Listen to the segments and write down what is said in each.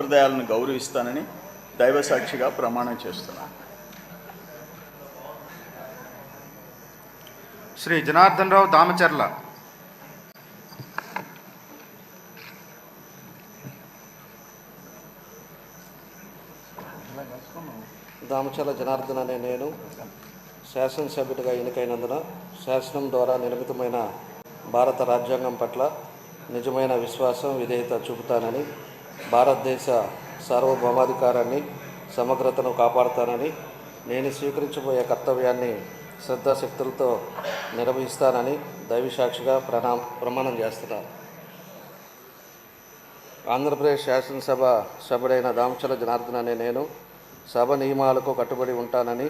హృదయాలను గౌరవిస్తానని దైవసాక్షిగా ప్రమాణం చేస్తున్నాను. శ్రీ జనార్దన్ రావు దామచర్ల. దామచర్ల జనార్దన్ అనే నేను శాసనసభ్యుడిగా ఎన్నికైనందున శాసనం ద్వారా నిర్మితమైన భారత రాజ్యాంగం పట్ల నిజమైన విశ్వాసం, విధేయత చూపుతానని, భారతదేశ సార్వభౌమాధికారాన్ని, సమగ్రతను కాపాడుతానని, నేను స్వీకరించబోయే కర్తవ్యాన్ని శ్రద్ధాశక్తులతో నిర్వహిస్తానని దైవసాక్షిగా ప్రమాణం చేస్తున్నాను. ఆంధ్రప్రదేశ్ శాసనసభ సభ్యుడైన దామచర్ల జనార్దన్ అనే నేను సభ నియమాలకు కట్టుబడి ఉంటానని,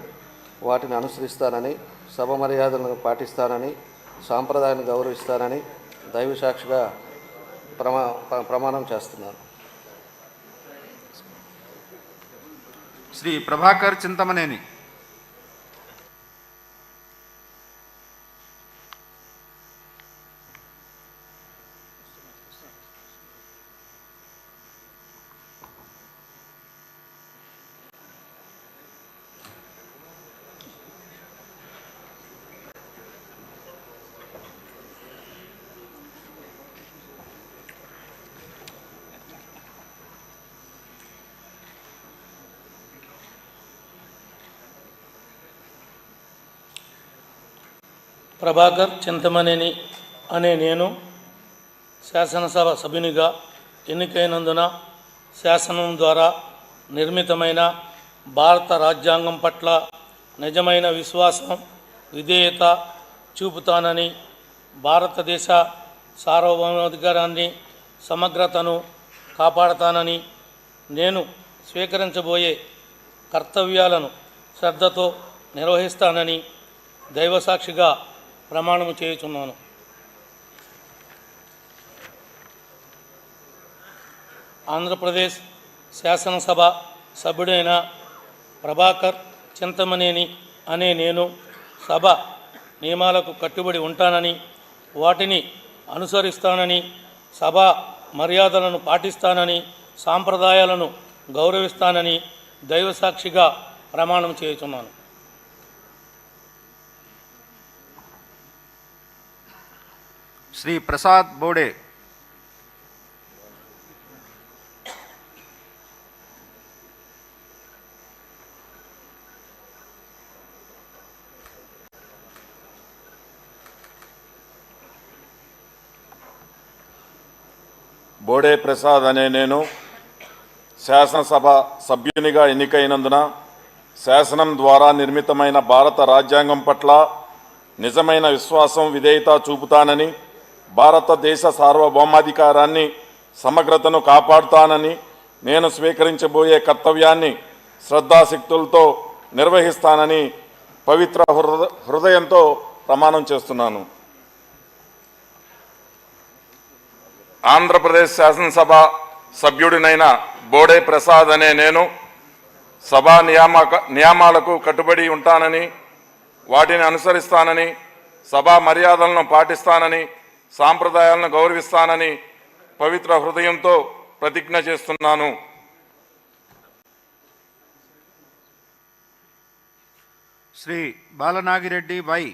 వాటిని అనుసరిస్తానని, సభ మర్యాదలను పాటిస్తానని, సాంప్రదాయాన్ని గౌరవిస్తానని దైవసాక్షిగా ప్రమాణం చేస్తున్నాను. శ్రీ ప్రభాకర్ చింతమనేని. ప్రభాకర్ చింతమనేని అనే నేను శాసనసభ సభ్యునిగా ఎన్నికైనందున శాసనం ద్వారా నిర్మితమైన భారత రాజ్యాంగం పట్ల నిజమైన విశ్వాసం, విధేయత చూపుతానని, భారతదేశ సార్వభౌమాధికారాన్ని, సమగ్రతను కాపాడతానని, నేను స్వీకరించబోయే కర్తవ్యాలను శ్రద్ధతో నిర్వహిస్తానని దైవసాక్షిగా ప్రమాణము చేయుచున్నాను. ఆంధ్రప్రదేశ్ శాసనసభ సభ్యుడైన ప్రభాకర్ చింతమనేని అనే నేను సభ నియమాలకు కట్టుబడి ఉంటానని, వాటిని అనుసరిస్తానని, సభా మర్యాదలను పాటిస్తానని, సాంప్రదాయాలను గౌరవిస్తానని దైవసాక్షిగా ప్రమాణం చేయుచున్నాను. శ్రీ ప్రసాద్ బోడే. బోడే ప్రసాద్ అనే నేను శాసనసభ సభ్యునిగా ఎన్నికైనందున శాసనం ద్వారా నిర్మితమైన భారత రాజ్యాంగం పట్ల నిజమైన విశ్వాసం, విధేయత చూపుతానని, భారతదేశ సార్వభౌమాధికారాన్ని, సమగ్రతను కాపాడుతానని, నేను స్వీకరించబోయే కర్తవ్యాన్ని శ్రద్ధాశక్తులతో నిర్వహిస్తానని పవిత్ర హృదయంతో ప్రమాణం చేస్తున్నాను. ఆంధ్రప్రదేశ్ శాసనసభ సభ్యుడినైన బోడే ప్రసాద్ అనే నేను సభా నియమాలకు కట్టుబడి ఉంటానని, వాటిని అనుసరిస్తానని, సభా మర్యాదలను పాటిస్తానని, సాంప్రదాయాలను గౌరవిస్తానని పవిత్ర హృదయంతో ప్రతిజ్ఞ చేస్తున్నాను. శ్రీ బాలనాగిరెడ్డి వై.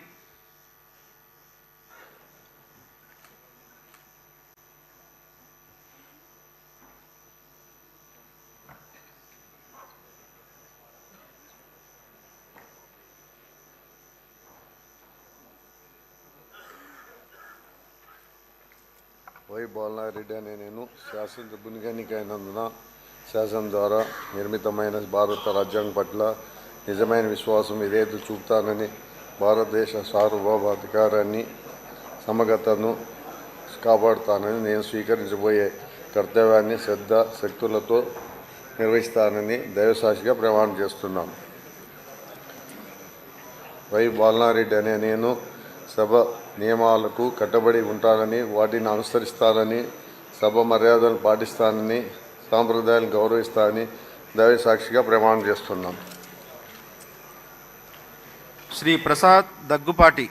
వై బాలనాగిరెడ్డి అనే నేను శాసనసభ్యునిగా ఎన్నికైనందున శాసనం ద్వారా నిర్మితమైన భారత రాజ్యాంగం పట్ల నిజమైన విశ్వాసం, విధేయత చూపుతానని, భారతదేశ సార్వభౌమాధికారాన్ని, సమగ్రతను కాపాడుతానని, నేను స్వీకరించబోయే కర్తవ్యాన్ని శ్రద్ధాశక్తులతో నిర్వహిస్తానని దైవసాక్షిగా ప్రమాణం చేస్తున్నాను. వై బాలనాగిరెడ్డి అనే నేను సభ నియమాలకు కట్టుబడి ఉంటానని, వాటిని అనుసరిస్తానని, సభ మర్యాదలను పాటిస్తానని, సాంప్రదాయాలను గౌరవిస్తానని దైవసాక్షిగా ప్రమాణం చేస్తున్నాను. శ్రీ ప్రసాద్ దగ్గుపాటి.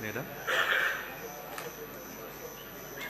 లేదా